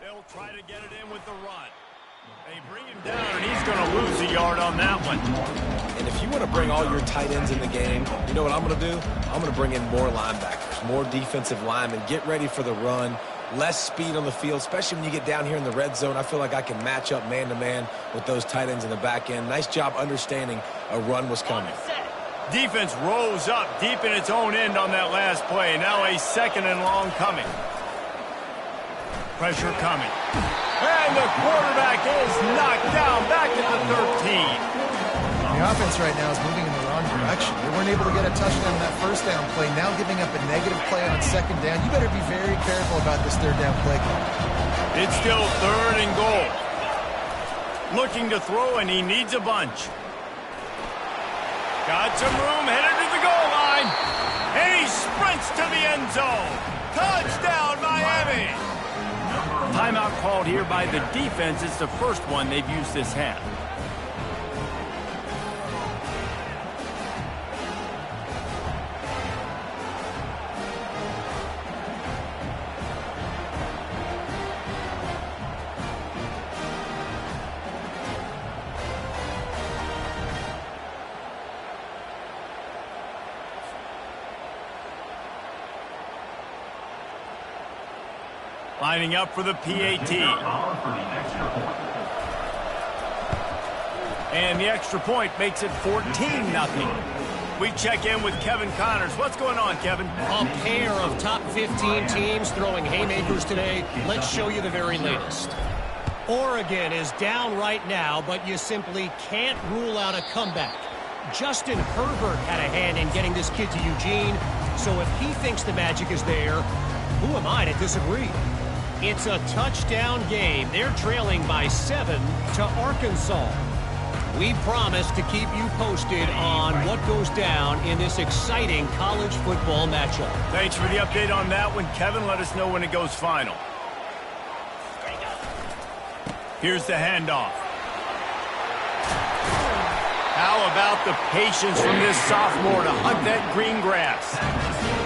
They'll try to get it in with the run. They bring him down, and he's going to lose a yard on that one. And if you want to bring all your tight ends in the game, you know what I'm going to do? I'm going to bring in more linebackers, more defensive linemen, get ready for the run, less speed on the field, especially when you get down here in the red zone. I feel like I can match up man-to-man with those tight ends in the back end. Nice job understanding a run was coming. Defense rose up deep in its own end on that last play. Now a second and long coming. Pressure coming. And the quarterback is knocked down back at the 13. The offense right now is moving in the wrong direction. They weren't able to get a touchdown on that first down play. Now giving up a negative play on second down. You better be very careful about this third down play call. It's still third and goal. Looking to throw, and he needs a bunch. Got some room, headed to the goal line. And he sprints to the end zone. Touchdown, Miami. Timeout called here by the defense. It's the first one they've used this half. Lining up for the PAT. And the extra point makes it 14-0. We check in with Kevin Connors. What's going on, Kevin? A pair of top 15 teams throwing haymakers today. Let's show you the very latest. Oregon is down right now, but you simply can't rule out a comeback. Justin Herbert had a hand in getting this kid to Eugene, so if he thinks the magic is there, who am I to disagree? It's a touchdown game. They're trailing by 7 to Arkansas. We promise to keep you posted on what goes down in this exciting college football matchup. Thanks for the update on that one, Kevin. Let us know when it goes final. Here's the handoff. How about the patience from this sophomore to hunt that green grass?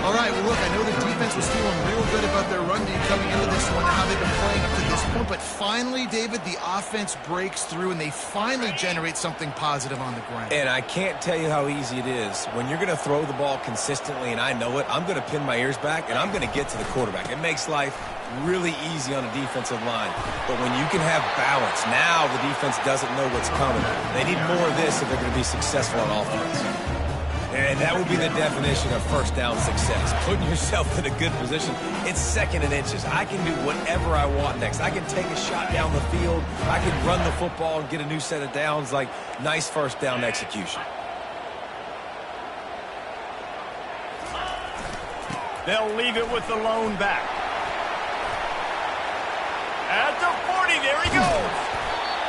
All right, well, look, I know the defense was feeling real good about their run game coming into this one, how they've been playing up to this point. But finally, David, the offense breaks through, and they finally generate something positive on the ground. And I can't tell you how easy it is. When you're going to throw the ball consistently, and I know it, I'm going to pin my ears back, and I'm going to get to the quarterback. It makes life really easy on a defensive line. But when you can have balance, now the defense doesn't know what's coming. They need more of this if they're going to be successful on offense. And that would be the definition of first down success. Putting yourself in a good position. It's second and inches. I can do whatever I want next. I can take a shot down the field. I can run the football and get a new set of downs. Like, nice first down execution. They'll leave it with the lone back. At the 40, there he goes.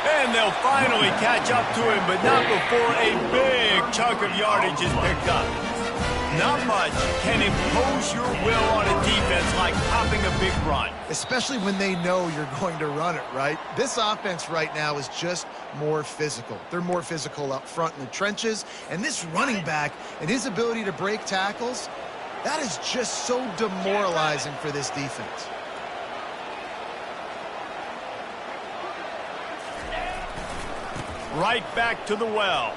And they'll finally catch up to him, but not before a big chunk of yardage is picked up. Not much can impose your will on a defense like popping a big run. Especially when they know you're going to run it, right? This offense right now is just more physical. They're more physical up front in the trenches. And this running back and his ability to break tackles, that is just so demoralizing for this defense. Right back to the well.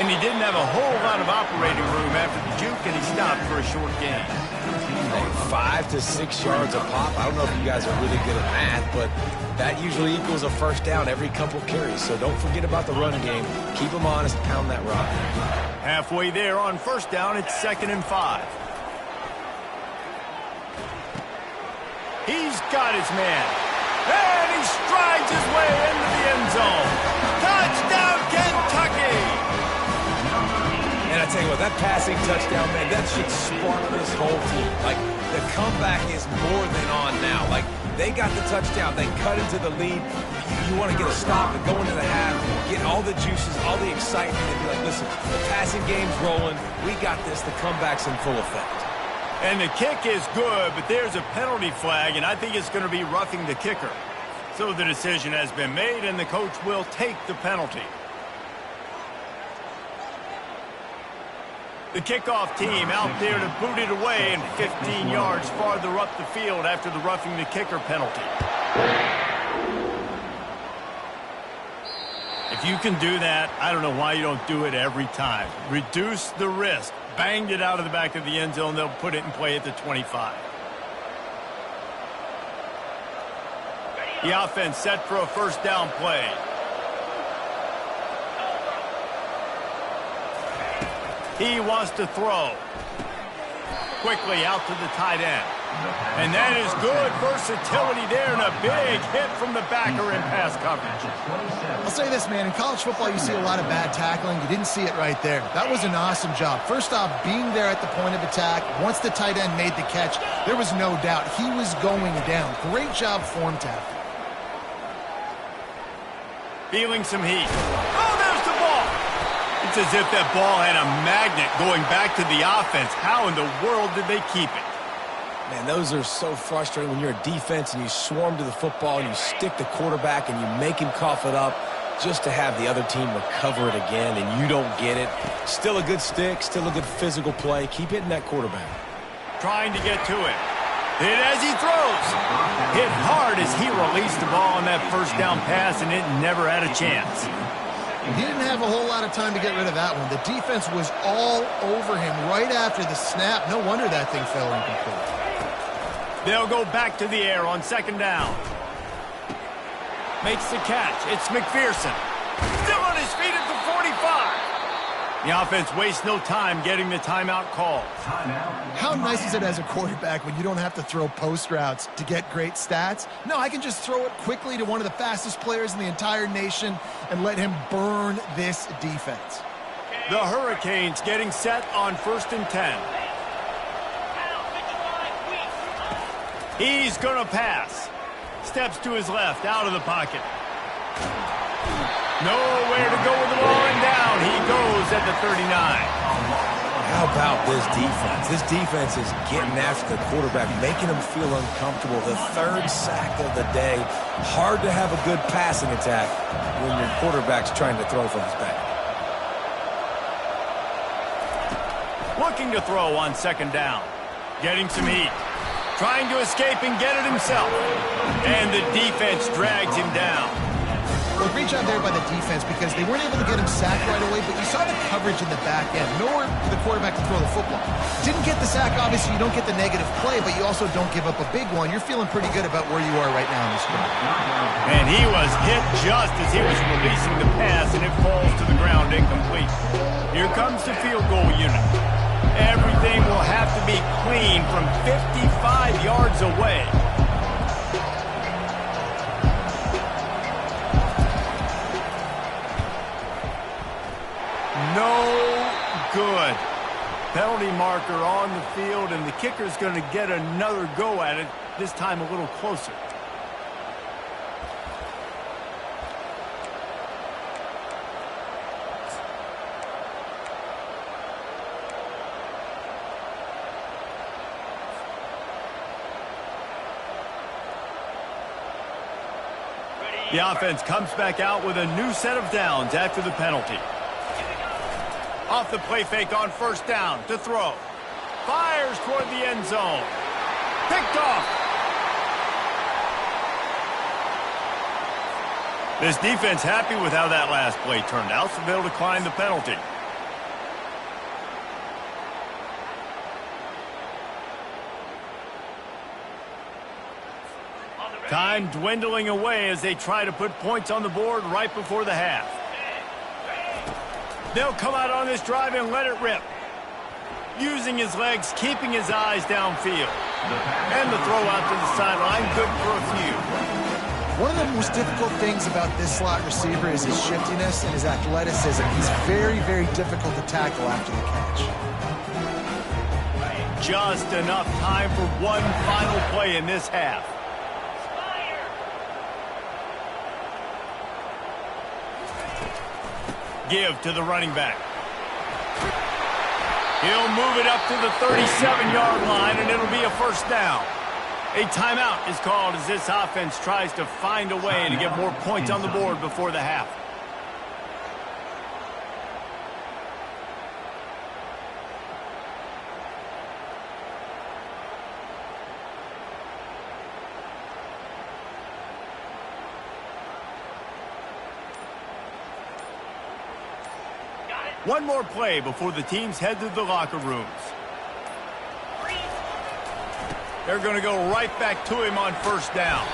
And he didn't have a whole lot of operating room after the juke, and he stopped for a short gain. 5 to 6 yards a pop. I don't know if you guys are really good at math, but that usually equals a first down every couple carries. So don't forget about the run game. Keep them honest, pound that rock. Halfway there on first down, it's 2nd and 5. He's got his man. And he strides his way into the end zone. Touchdown, Kentucky! And I tell you what, that passing touchdown, man, that should spark this whole team. Like, the comeback is more than on now. Like, they got the touchdown. They cut into the lead. You want to get a stop and go into the half, get all the juices, all the excitement, and be like, listen, the passing game's rolling. We got this. The comeback's in full effect. And the kick is good, but there's a penalty flag, and I think it's going to be roughing the kicker. So the decision has been made, and the coach will take the penalty. The kickoff team out there to boot it away and 15 yards farther up the field after the roughing the kicker penalty. If you can do that, I don't know why you don't do it every time. Reduce the risk. Banged it out of the back of the end zone. They'll put it in play at the 25. The offense set for a first down play. He wants to throw. Quickly out to the tight end. And that is good versatility there and a big hit from the backer in pass coverage. I'll say this, man. In college football, you see a lot of bad tackling. You didn't see it right there. That was an awesome job. First off, being there at the point of attack. Once the tight end made the catch, there was no doubt he was going down. Great job form tackle. Feeling some heat. Oh, there's the ball. It's as if that ball had a magnet going back to the offense. How in the world did they keep it? Man, those are so frustrating when you're a defense and you swarm to the football and you stick the quarterback and you make him cough it up just to have the other team recover it again and you don't get it. Still a good stick, still a good physical play. Keep hitting that quarterback. Trying to get to it. Hit as he throws. Hit hard as he released the ball on that first down pass and it never had a chance. He didn't have a whole lot of time to get rid of that one. The defense was all over him right after the snap. No wonder that thing fell incomplete. They'll go back to the air on second down. Makes the catch. It's McPherson. Still on his feet at the 45. The offense wastes no time getting the timeout called. How nice is it as a quarterback when you don't have to throw post routes to get great stats? No, I can just throw it quickly to one of the fastest players in the entire nation and let him burn this defense. The Hurricanes getting set on 1st and 10. He's going to pass. Steps to his left, out of the pocket. Nowhere to go with the ball, and down he goes at the 39. How about this defense? This defense is getting after the quarterback, making him feel uncomfortable. The third sack of the day. Hard to have a good passing attack when your quarterback's trying to throw from his back. Looking to throw on second down. Getting some heat. Trying to escape and get it himself. And the defense drags him down. Well, great job there by the defense because they weren't able to get him sacked right away, but you saw the coverage in the back end. Nowhere for the quarterback to throw the football. Didn't get the sack, obviously you don't get the negative play, but you also don't give up a big one. You're feeling pretty good about where you are right now in this game. And he was hit just as he was releasing the pass, and it falls to the ground incomplete. Here comes the field goal unit. Everything will have to be clean from 55 yards away. No good. Penalty marker on the field, and the kicker's going to get another go at it, this time a little closer. The offense comes back out with a new set of downs after the penalty. Off the play fake on first down to throw. Fires toward the end zone. Picked off. This defense happy with how that last play turned out, so they'll decline the penalty. Time dwindling away as they try to put points on the board right before the half. They'll come out on this drive and let it rip. Using his legs, keeping his eyes downfield. And the throw out to the sideline, good for a few. One of the most difficult things about this slot receiver is his shiftiness and his athleticism. He's very, very difficult to tackle after the catch. Just enough time for one final play in this half. Give to the running back. He'll move it up to the 37-yard line, and it'll be a first down. A timeout is called as this offense tries to find a way to get more points on the board before the half. One more play before the teams head to the locker rooms. They're going to go right back to him on first down.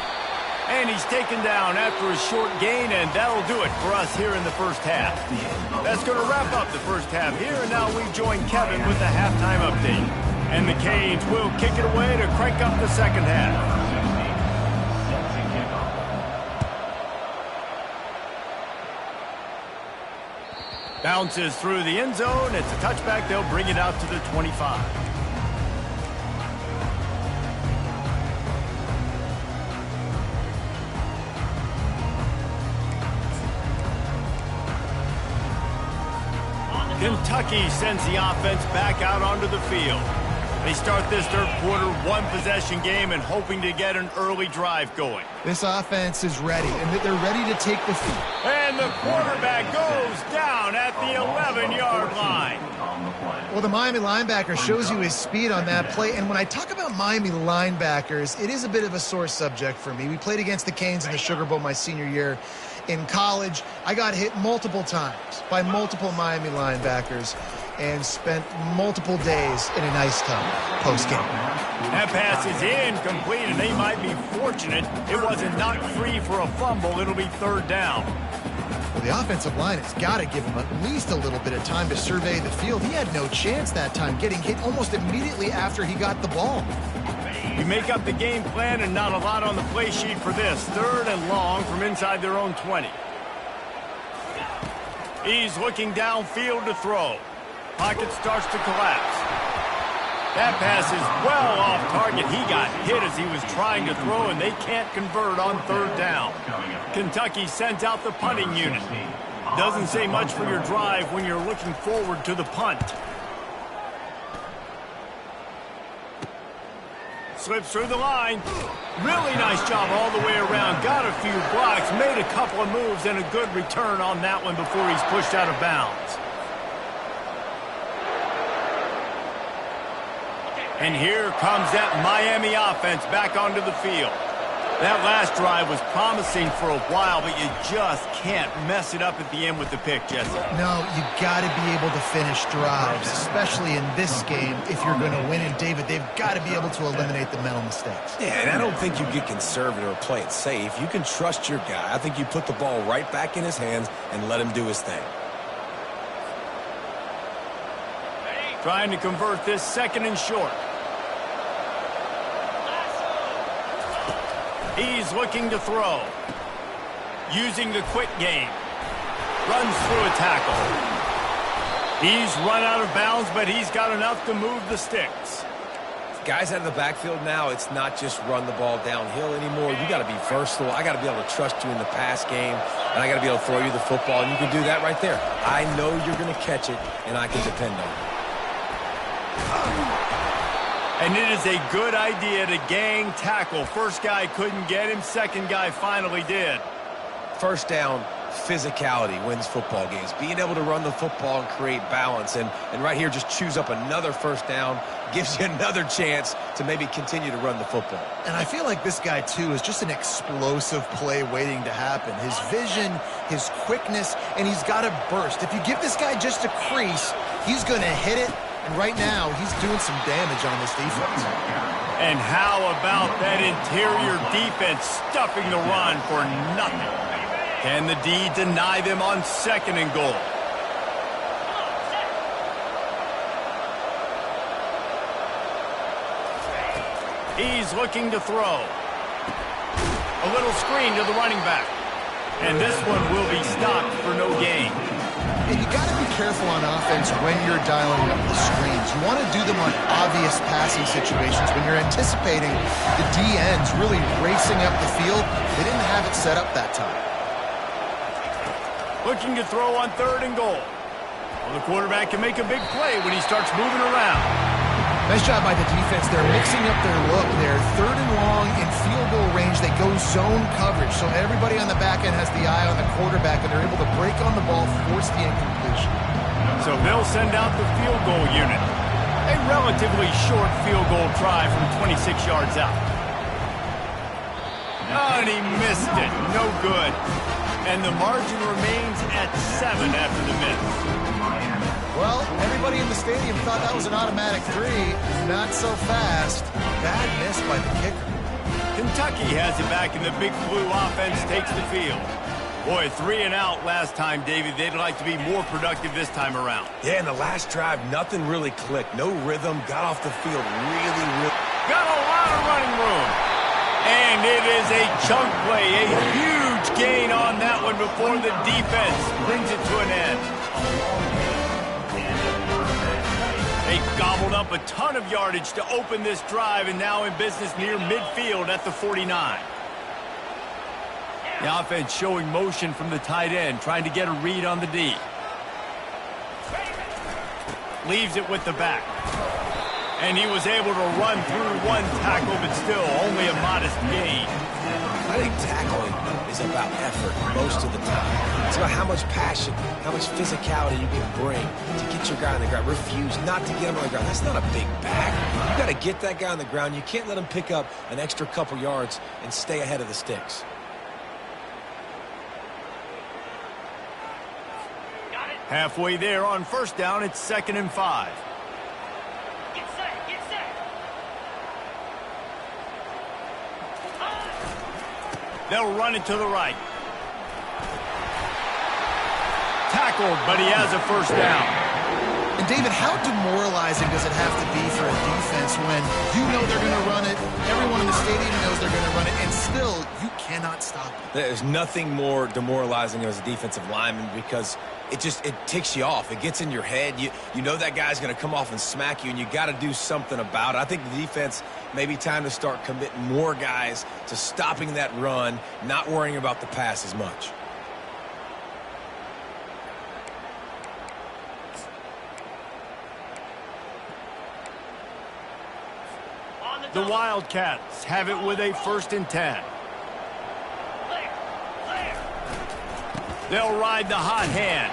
And he's taken down after a short gain, and that'll do it for us here in the first half. That's going to wrap up the first half here, and now we join Kevin with the halftime update. And the Canes will kick it away to crank up the second half. Bounces through the end zone. It's a touchback. They'll bring it out to the 25. Kentucky sends the offense back out onto the field. They start this third quarter one-possession game and hoping to get an early drive going. This offense is ready, and they're ready to take the field. And the quarterback goes down at the 11-yard line. Well, the Miami linebacker shows you his speed on that play. And when I talk about Miami linebackers, it is a bit of a sore subject for me. We played against the Canes in the Sugar Bowl my senior year in college. I got hit multiple times by multiple Miami linebackers and spent multiple days in an ice tub post-game. That pass is incomplete, and they might be fortunate it wasn't knocked free for a fumble. It'll be third down. Well, the offensive line has got to give him at least a little bit of time to survey the field. He had no chance that time, getting hit almost immediately after he got the ball. You make up the game plan and not a lot on the play sheet for this. Third and long from inside their own 20. He's looking downfield to throw. Pocket starts to collapse. That pass is well off target. He got hit as he was trying to throw, and they can't convert on third down. Kentucky sends out the punting unit. Doesn't say much for your drive when you're looking forward to the punt. Slips through the line. Really nice job all the way around. Got a few blocks, made a couple of moves, and a good return on that one before he's pushed out of bounds. And here comes that Miami offense back onto the field. That last drive was promising for a while, but you just can't mess it up at the end with the pick, Jesse. No, you got to be able to finish drives, especially in this game. If you're going to win, and David, they've got to be able to eliminate the mental mistakes. Yeah, and I don't think you get conservative or play it safe. You can trust your guy. I think you put the ball right back in his hands and let him do his thing. Trying to convert this second and short. He's looking to throw. Using the quick game. Runs through a tackle. He's run out of bounds, but he's got enough to move the sticks. Guys out of the backfield now, it's not just run the ball downhill anymore. You got to be versatile. I got to be able to trust you in the pass game, and I got to be able to throw you the football, and you can do that right there. I know you're going to catch it, and I can depend on it. And it is a good idea to gang tackle. First guy couldn't get him. Second guy finally did. First down, physicality wins football games. Being able to run the football and create balance. And right here, just choose up another first down. Gives you another chance to maybe continue to run the football. And I feel like this guy, too, is just an explosive play waiting to happen. His vision, his quickness, and he's got a burst. If you give this guy just a crease, he's going to hit it. And right now, he's doing some damage on this defense. And how about that interior defense stuffing the run for nothing? Can the D deny them on second and goal? He's looking to throw. A little screen to the running back. And this one will be stopped for no gain. And you got to be careful on offense when you're dialing up the screens. You want to do them on obvious passing situations. When you're anticipating the DNs really racing up the field, they didn't have it set up that time. Looking to throw on third and goal. Well, the quarterback can make a big play when he starts moving around. Nice job by the defense. They're mixing up their look. They're third and long in field goal range. They go zone coverage. So everybody on the back end has the eye on the quarterback, and they're able to break on the ball, force the incompletion. So they'll send out the field goal unit. A relatively short field goal try from 26 yards out. Oh, and he missed it. No good. And the margin remains at 7 after the miss. Well, everybody in the stadium thought that was an automatic 3. Not so fast. Bad miss by the kicker. Kentucky has it back, and the Big Blue offense takes the field. Boy, 3 and out last time, David. They'd like to be more productive this time around. Yeah, in the last drive, nothing really clicked. No rhythm. Got off the field really. Got a lot of running room. And it is a chunk play. A huge gain on that one before the defense brings it to an end. They gobbled up a ton of yardage to open this drive, and now in business near midfield at the 49. The offense showing motion from the tight end, trying to get a read on the D. Leaves it with the back. And he was able to run through one tackle, but still only a modest gain. I think tackling is about effort most of the time. It's about how much passion, how much physicality you can bring to get your guy on the ground. Refuse not to get him on the ground. That's not a big back. You got to get that guy on the ground. You can't let him pick up an extra couple yards and stay ahead of the sticks. Halfway there on first down, it's 2nd and 5. Get set. They'll run it to the right. Tackled, but he has a first down. And David, how demoralizing does it have to be for a defense when you know they're going to run it, everyone in the stadium knows they're going to run it, and still you cannot stop it? There's nothing more demoralizing as a defensive lineman because it ticks you off. It gets in your head. You know that guy's going to come off and smack you, and you got to do something about it. I think the defense may be time to start committing more guys to stopping that run, not worrying about the pass as much. The Wildcats have it with a 1st and 10. They'll ride the hot hand.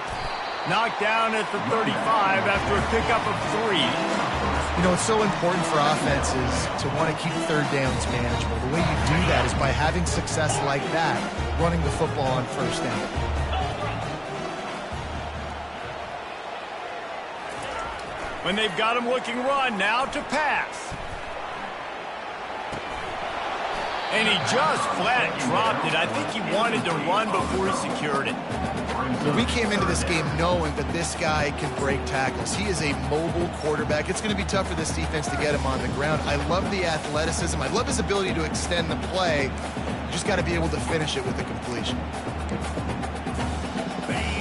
Knocked down at the 35 after a pickup of 3. You know, it's so important for offenses to want to keep third downs manageable. The way you do that is by having success like that, running the football on first down. When they've got him looking run, now to pass. And he just flat dropped it. I think he wanted to run before he secured it. Well, we came into this game knowing that this guy can break tackles. He is a mobile quarterback. It's going to be tough for this defense to get him on the ground. I love the athleticism. I love his ability to extend the play. You just got to be able to finish it with the completion.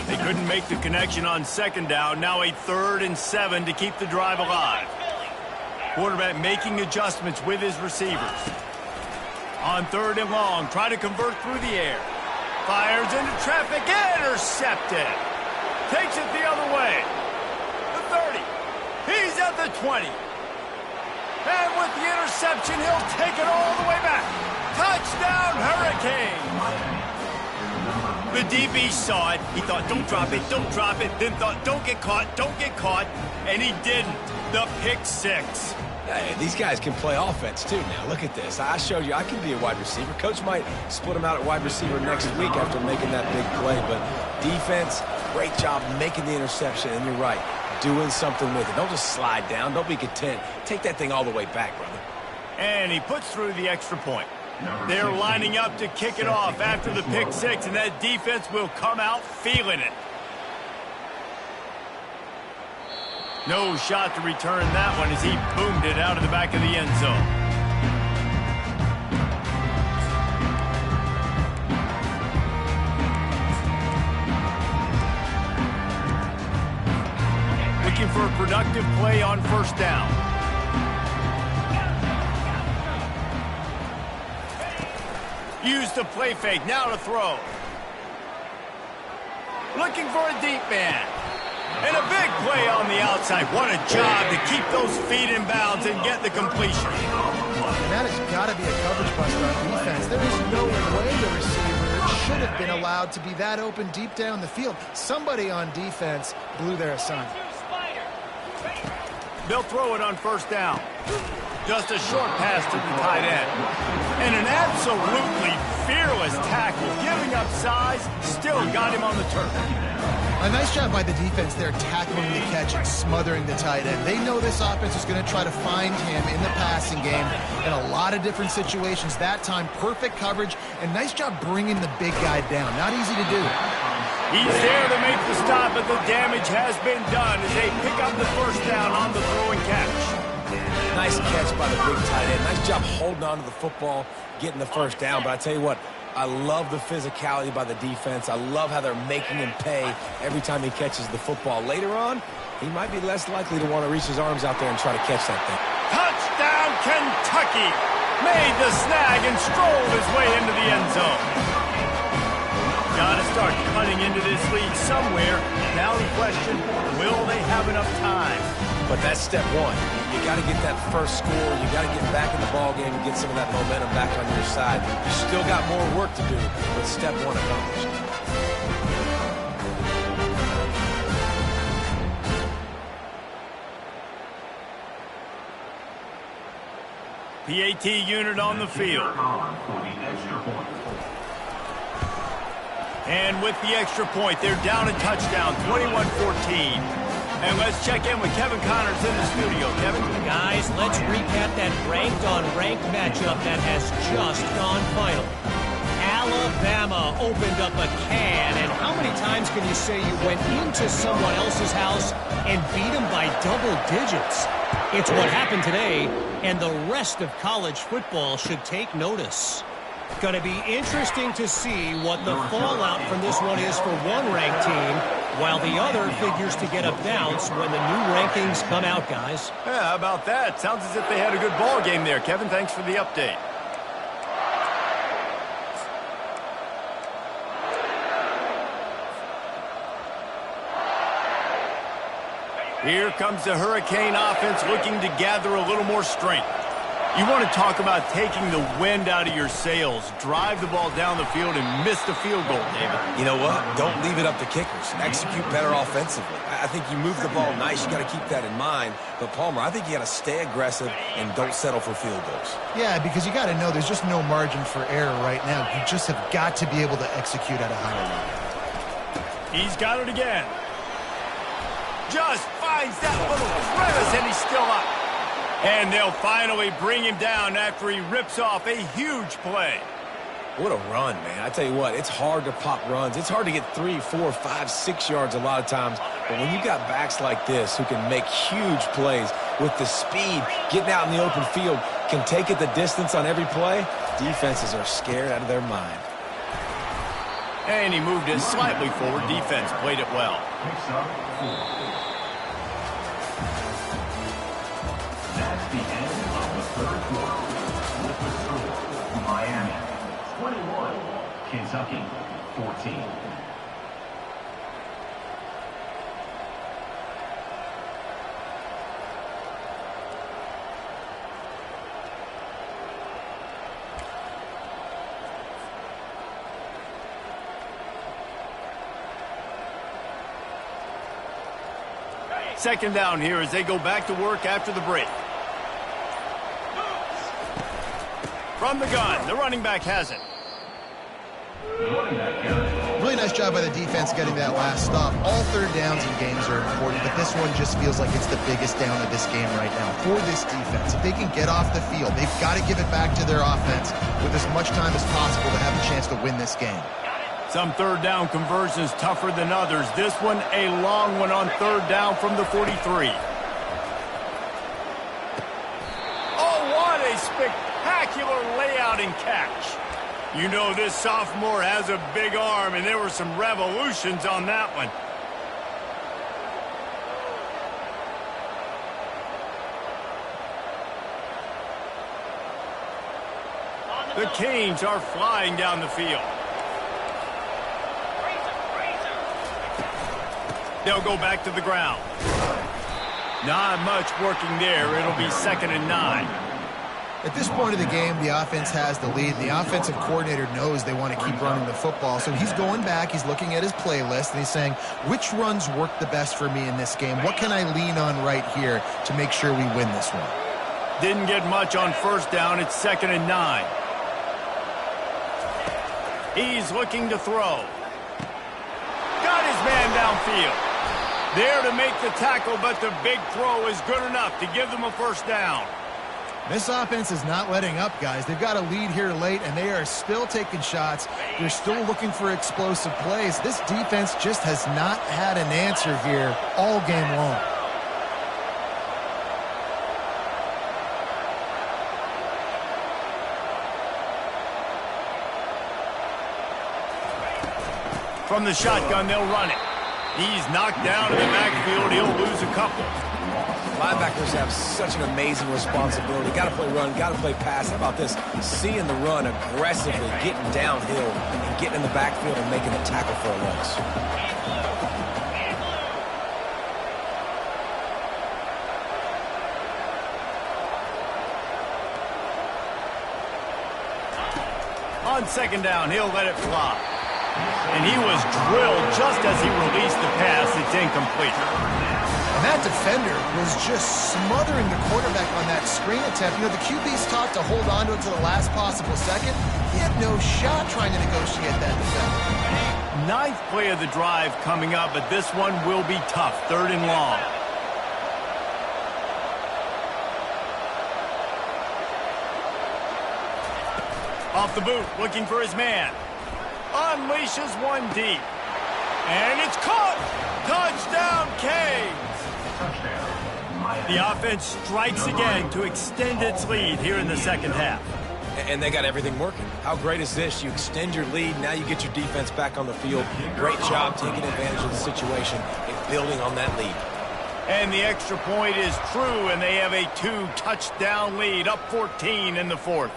They couldn't make the connection on 2nd down. Now a 3rd and 7 to keep the drive alive. Quarterback making adjustments with his receivers. On 3rd and long, trying to convert through the air. Fires into traffic, intercepted. Takes it the other way. The 30. He's at the 20. And with the interception, he'll take it all the way back. Touchdown, Hurricane. The DB saw it. He thought, don't drop it, don't drop it. Then thought, don't get caught. And he didn't. The pick 6. Hey, these guys can play offense, too, now. Look at this. I showed you I can be a wide receiver. Coach might split him out at wide receiver next week after making that big play. But defense, great job making the interception. And you're right, doing something with it. Don't just slide down. Don't be content. Take that thing all the way back, brother. And he puts through the extra point. They're lining up to kick it off after the pick 6, and that defense will come out feeling it. No shot to return that one as he boomed it out of the back of the end zone. Looking for a productive play on 1st down. Use the play fake, now to throw. Looking for a deep man. And a big play on the outside. What a job to keep those feet in bounds and get the completion. And that has got to be a coverage buster on defense. There is no way the receiver should have been allowed to be that open deep down the field. Somebody on defense blew their assignment. They'll throw it on 1st down. Just a short pass to the tight end. And an absolutely fearless tackle. Giving up size, still got him on the turf. A nice job by the defense there, tackling the catch and smothering the tight end. They know this offense is going to try to find him in the passing game in a lot of different situations. That time, perfect coverage, and nice job bringing the big guy down. Not easy to do. He's there to make the stop, but the damage has been done as they pick up the first down on the throw and catch. Nice catch by the big tight end. Nice job holding on to the football, getting the first down. But I tell you what, I love the physicality by the defense. I love how they're making him pay every time he catches the football. Later on, he might be less likely to want to reach his arms out there and try to catch that thing. Touchdown, Kentucky! Made the snag and strolled his way into the end zone. Got to start cutting into this lead somewhere. Now the question, will they have enough time? But that's step one. You got to get that first score. You got to get back in the ball game and get some of that momentum back on your side. You still got more work to do, but step one accomplished. PAT unit on the field. And with the extra point, they're down a touchdown, 21-14. And let's check in with Kevin Connors in the studio. Kevin? Guys, let's recap that ranked-on-ranked matchup that has just gone final. Alabama opened up a can, and how many times can you say you went into someone else's house and beat them by double digits? It's what happened today, and the rest of college football should take notice. Going to be interesting to see what the fallout from this one is for one ranked team, while the other figures to get a bounce when the new rankings come out, guys. Yeah, how about that? Sounds as if they had a good ball game there. Kevin, thanks for the update. Here comes the Hurricane offense looking to gather a little more strength. You want to talk about taking the wind out of your sails. Drive the ball down the field and miss the field goal, David. You know what? Don't leave it up to kickers. Execute better offensively. I think you move the ball nice. You got to keep that in mind. But, Palmer, I think you got to stay aggressive and don't settle for field goals. Yeah, because you got to know there's just no margin for error right now. You just have got to be able to execute at a higher level. He's got it again. Just finds that little crevice, and he's still up. And they'll finally bring him down after he rips off a huge play. What a run, man. I tell you what, it's hard to pop runs. It's hard to get 3, 4, 5, 6 yards a lot of times. But when you've got backs like this who can make huge plays with the speed, getting out in the open field, can take it the distance on every play, defenses are scared out of their mind. And he moved it slightly forward. Defense played it well. That's the end of the third quarter. With the score, Miami 21, Kentucky 14. Second down here as they go back to work after the break. From the gun, the running back has it. Really nice job by the defense getting that last stop. All third downs in games are important, but this one just feels like it's the biggest down of this game right now for this defense. If they can get off the field, they've got to give it back to their offense with as much time as possible to have a chance to win this game. Some third down conversions tougher than others. This one, a long one on third down from the 43. Oh, what a spectacular layout and catch. You know this sophomore has a big arm, and there were some revolutions on that one. The Canes are flying down the field. They'll go back to the ground. Not much working there. It'll be 2nd and 9. At this point of the game, the offense has the lead. The offensive coordinator knows they want to keep running the football, so he's going back. He's looking at his playlist, and he's saying, which runs work the best for me in this game? What can I lean on right here to make sure we win this one? Didn't get much on first down. It's 2nd and 9. He's looking to throw. Got his man downfield. There to make the tackle, but the big throw is good enough to give them a first down. This offense is not letting up, guys. They've got a lead here late, and they are still taking shots. They're still looking for explosive plays. This defense just has not had an answer here all game long. From the shotgun, they'll run it. He's knocked down in the backfield. He'll lose a couple. Linebackers have such an amazing responsibility. Got to play run, got to play pass. How about this? Seeing the run aggressively, getting downhill, and getting in the backfield and making a tackle for a loss. On second down, he'll let it fly. And he was drilled just as he released the pass. It's incomplete. And that defender was just smothering the quarterback on that screen attempt. You know, the QB's taught to hold on to it to the last possible second. He had no shot trying to negotiate that defender. Ninth play of the drive coming up, but this one will be tough. Third and long. Off the boot, looking for his man. Unleashes one deep. And it's caught! Touchdown, Canes! The offense strikes again to extend its lead here in the second half. And they got everything working. How great is this? You extend your lead, now you get your defense back on the field. Great job taking advantage of the situation and building on that lead. And the extra point is true, and they have a 2-touchdown lead, up 14 in the fourth.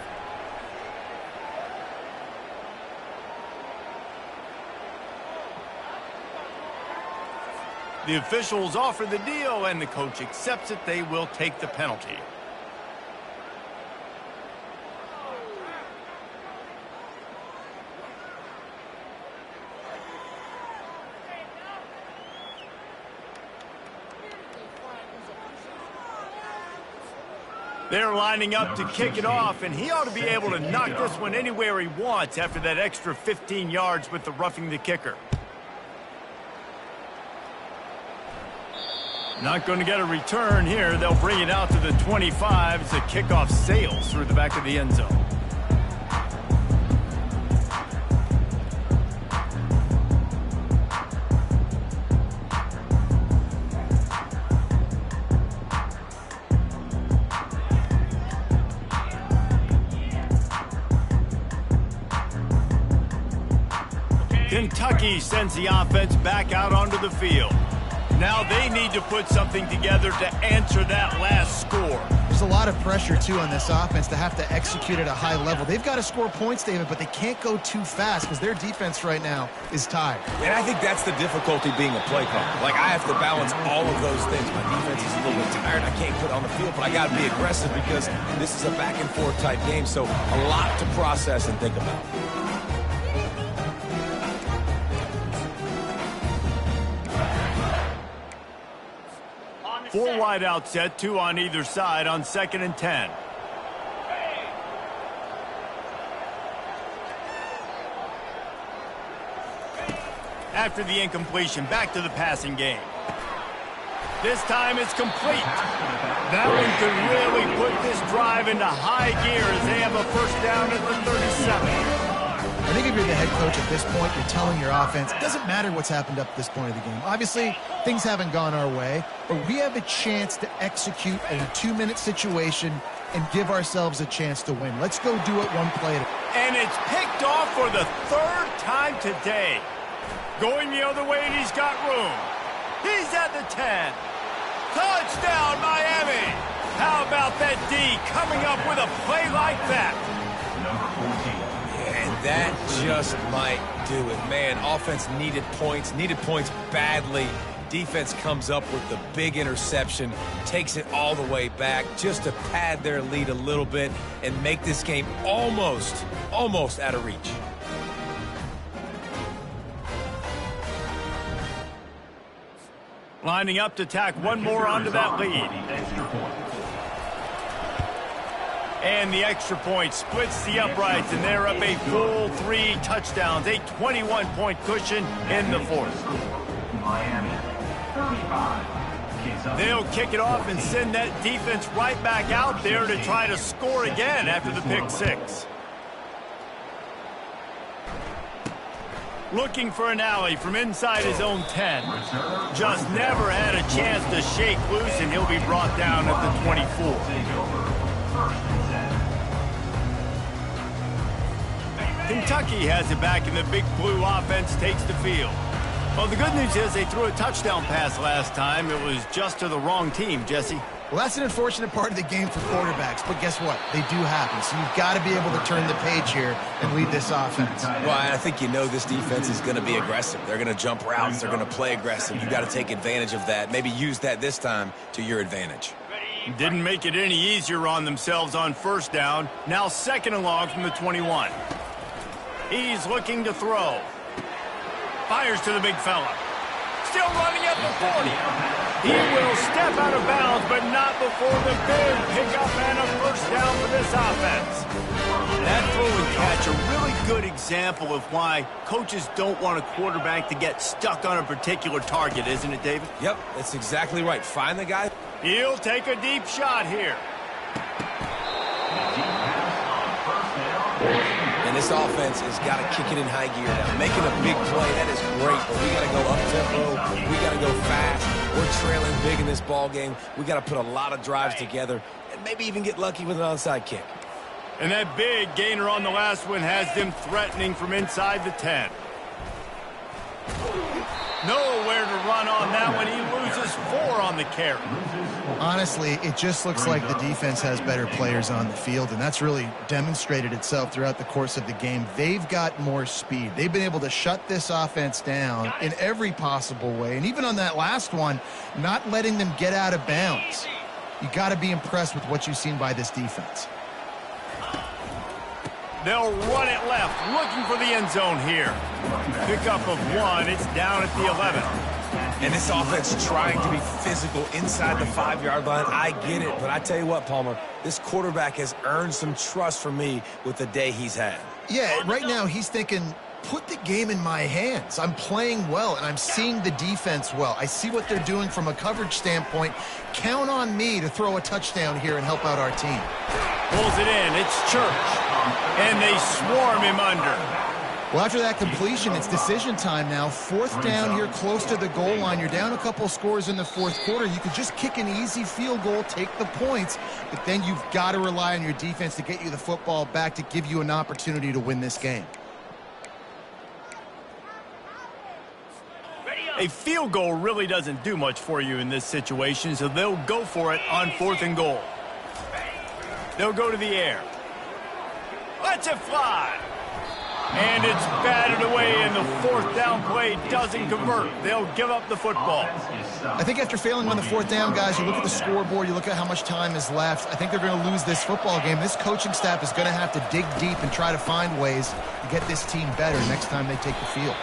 The officials offer the deal, and the coach accepts it. They will take the penalty. They're lining up to kick it off, and he ought to be able to knock this one anywhere he wants after that extra 15 yards with the roughing the kicker. Not going to get a return here. They'll bring it out to the 25 as the kickoff sails through the back of the end zone. Kentucky sends the offense back out onto the field. Now they need to put something together to answer that last score. There's a lot of pressure, too, on this offense to have to execute at a high level. They've got to score points, David, but they can't go too fast because their defense right now is tired. And I think that's the difficulty being a play caller. Like, I have to balance all of those things. My defense is a little bit tired. I can't put it on the field, but I got to be aggressive because this is a back-and-forth type game, so a lot to process and think about. Four wide out set, two on either side on 2nd and 10. After the incompletion, back to the passing game. This time it's complete. That one could really put this drive into high gear as they have a first down at the 37. I think if you're the head coach at this point, you're telling your offense, it doesn't matter what's happened up to this point of the game. Obviously, things haven't gone our way, but we have a chance to execute a 2-minute situation and give ourselves a chance to win. Let's go do it one play at a time. And it's picked off for the third time today. Going the other way, and he's got room. He's at the 10. Touchdown, Miami. How about that D coming up with a play like that? Number 14. And that just might do it. Man, offense needed points badly. Defense comes up with the big interception, takes it all the way back just to pad their lead a little bit and make this game almost out of reach. Lining up to tack one more onto that lead. And the extra point splits the uprights, and they're up a full 3 touchdowns, a 21-point cushion in the fourth. Miami, 35. Kentucky. They'll kick it off and send that defense right back out there to try to score again after the pick six. Looking for an alley from inside his own 10. Just never had a chance to shake loose, and he'll be brought down at the 24. Kentucky has it back, and the big blue offense takes the field. Well, the good news is they threw a touchdown pass last time. It was just to the wrong team, Jesse. Well, that's an unfortunate part of the game for quarterbacks, but guess what? They do happen, so you've got to be able to turn the page here and lead this offense. Well, I think you know this defense is going to be aggressive. They're going to jump routes. They're going to play aggressive. You got to take advantage of that. Maybe use that this time to your advantage. Didn't make it any easier on themselves on first down. Now second and long from the 21. He's looking to throw. Fires to the big fella. Still running at the 40. He will step out of bounds, but not before the big pickup and a first down for this offense. That throw and catch, a really good example of why coaches don't want a quarterback to get stuck on a particular target, isn't it, David? Yep, that's exactly right. Find the guy. He'll take a deep shot here. And this offense has got to kick it in high gear now. Making a big play, that is great, but we got to go up-tempo. We got to go fast. We're trailing big in this ball game. We got to put a lot of drives together and maybe even get lucky with an onside kick. And that big gainer on the last one has them threatening from inside the 10. Nowhere to run on that one. He loses 4 on the carry. Honestly, it just looks like the defense has better players on the field, and that's really demonstrated itself throughout the course of the game. They've got more speed. They've been able to shut this offense down in every possible way, and even on that last one, not letting them get out of bounds. You got to be impressed with what you've seen by this defense. They'll run it left, looking for the end zone here. Pickup of 1, it's down at the 11. And this offense trying to be physical inside the 5-yard line. I get it, but I tell you what, Palmer, this quarterback has earned some trust from me with the day he's had. Yeah, right now he's thinking, put the game in my hands. I'm playing well, and I'm seeing the defense well. I see what they're doing from a coverage standpoint. Count on me to throw a touchdown here and help out our team. Pulls it in. It's Church. And they swarm him under. Well, after that completion, it's decision time now. 4th down here close to the goal line. You're down a couple scores in the 4th quarter. You could just kick an easy field goal, take the points, but then you've got to rely on your defense to get you the football back to give you an opportunity to win this game. A field goal really doesn't do much for you in this situation, so they'll go for it on 4th and goal. They'll go to the air. Let's it fly. And it's batted away, and the 4th down play doesn't convert. They'll give up the football. I think after failing on the 4th down, guys, you look at the scoreboard, you look at how much time is left. I think they're going to lose this football game. This coaching staff is going to have to dig deep and try to find ways to get this team better next time they take the field.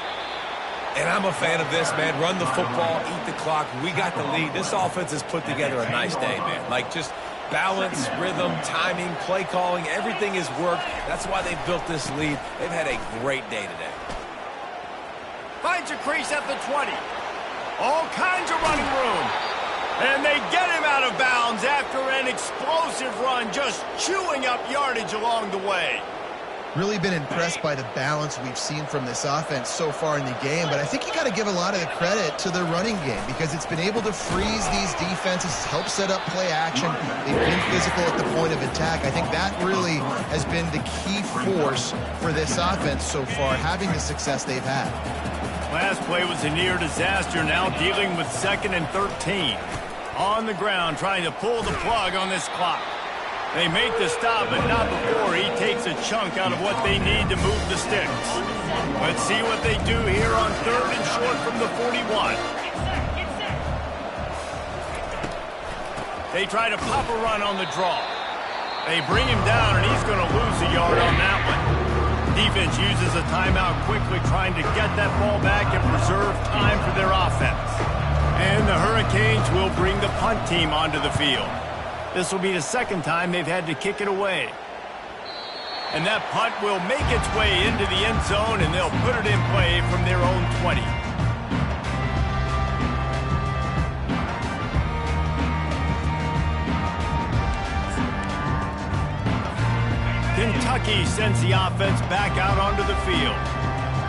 And I'm a fan of this, man. Run the football, eat the clock. We got the lead. This offense has put together a nice day, man. Like, just balance, rhythm, timing, play calling, everything has worked. That's why they've built this lead. They've had a great day today. Finds a crease at the 20. All kinds of running room. And they get him out of bounds after an explosive run, just chewing up yardage along the way. Really been impressed by the balance we've seen from this offense so far in the game, but I think you got to give a lot of the credit to the running game because it's been able to freeze these defenses, help set up play action. They've been physical at the point of attack. I think that really has been the key force for this offense so far, having the success they've had. Last play was a near disaster, now dealing with 2nd and 13. On the ground, trying to pull the plug on this clock. They make the stop, but not before he takes a chunk out of what they need to move the sticks. Let's see what they do here on 3rd and short from the 41. They try to pop a run on the draw. They bring him down, and he's going to lose a yard on that one. Defense uses a timeout quickly, trying to get that ball back and preserve time for their offense. And the Hurricanes will bring the punt team onto the field. This will be the 2nd time they've had to kick it away. And that punt will make its way into the end zone, and they'll put it in play from their own 20. Kentucky sends the offense back out onto the field.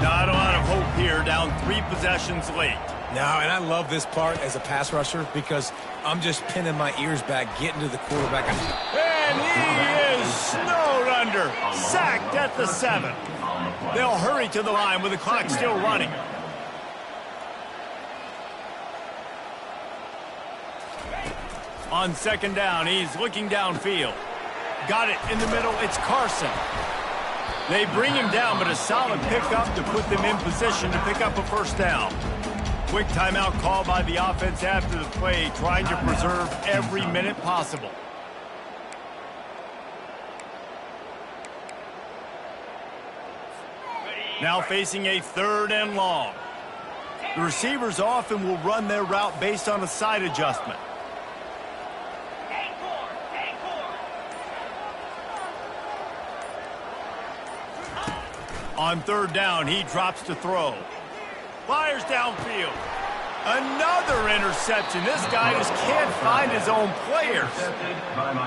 Not a lot of hope here, down 3 possessions late. No, and I love this part as a pass rusher because I'm just pinning my ears back, getting to the quarterback. And he is snowed under, sacked at the 7. They'll hurry to the line with the clock still running. On 2nd down, he's looking downfield. Got it in the middle, it's Carson. They bring him down, but a solid pickup to put them in position to pick up a 1st down. Quick timeout call by the offense after the play, trying to preserve every minute possible. Now facing a 3rd and long. The receivers often will run their route based on a side adjustment. On 3rd down, he drops to throw. Fires downfield. Another interception. This guy just can't find his own players.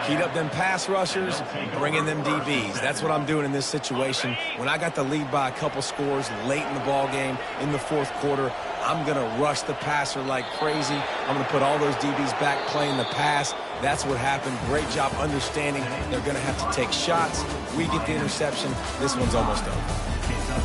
Heat up them pass rushers, bring in them DBs. That's what I'm doing in this situation. When I got the lead by a couple scores late in the ball game, in the 4th quarter, I'm going to rush the passer like crazy. I'm going to put all those DBs back playing the pass. That's what happened. Great job understanding they're going to have to take shots. We get the interception. This one's almost over.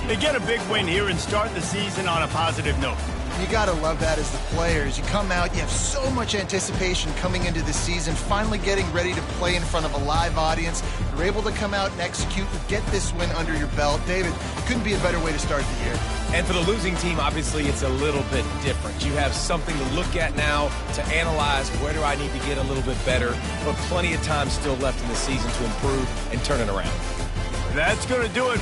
They get a big win here and start the season on a positive note. You got to love that as the players. You come out, you have so much anticipation coming into the season, finally getting ready to play in front of a live audience. You're able to come out and execute and get this win under your belt. David, couldn't be a better way to start the year. And for the losing team, obviously, it's a little bit different. You have something to look at now to analyze where do I need to get a little bit better, but plenty of time still left in the season to improve and turn it around. That's going to do it